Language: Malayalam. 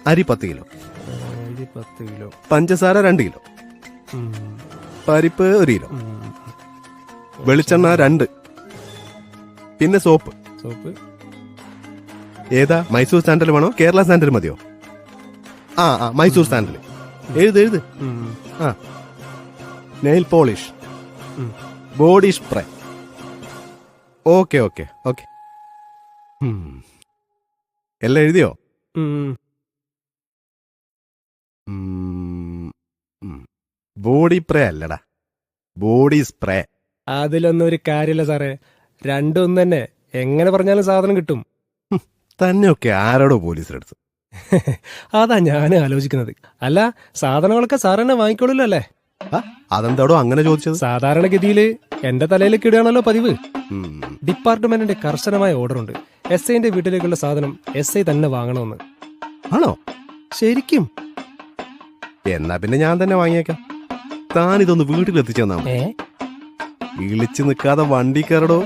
അരി 10 കിലോ, 10 കിലോ, പഞ്ചസാര 2 കിലോ, പരിപ്പ് 1 കിലോ, വെളിച്ചെണ്ണ 2, പിന്നെ സോപ്പ്. ഏതാ, മൈസൂർ സാൻഡൽ വേണോ കേരള സാൻഡൽ മതിയോ? മൈസൂർ സാൻഡൽ. എഴുത്. Nail polish, body spray. Okay. എല്ലാം എഴുതിയോ? ബോഡി സ്പ്രേ അല്ലടാ, ബോഡി സ്പ്രേ. അതിലൊന്നും ഒരു കാര്യമില്ല സാറേ, രണ്ടും ഒന്ന് തന്നെ. എങ്ങനെ പറഞ്ഞാലും സാധനം കിട്ടും. തന്നെയൊക്കെ ആരോടോ പോലീസിലെടുത്തു? അതാ ഞാൻ ആലോചിക്കുന്നത്. അല്ല, സാധനങ്ങളൊക്കെ സാർ തന്നെ വാങ്ങിക്കോളൂല്ലോ അല്ലേ? അതെന്താടോ അങ്ങനെ ചോദിച്ചത്? സാധാരണഗതിയിൽ എന്റെ തലയിലേക്ക് ഇടുകയാണല്ലോ പതിവ്. ഡിപ്പാർട്ട്മെന്റിന്റെ കർശനമായ ഓർഡറുണ്ട്, SIന്റെ വീട്ടിലേക്കുള്ള സാധനം SI തന്നെ വാങ്ങണമെന്ന്. ആണോ? ശരിക്കും? എന്നാ പിന്നെ ഞാൻ തന്നെ വാങ്ങിയേക്കാം. താനിതൊന്ന് വീട്ടിലെത്തിച്ചു തന്നാ മതി. വിളിച്ചു നിൽക്കാതെ വണ്ടി കയറടോ.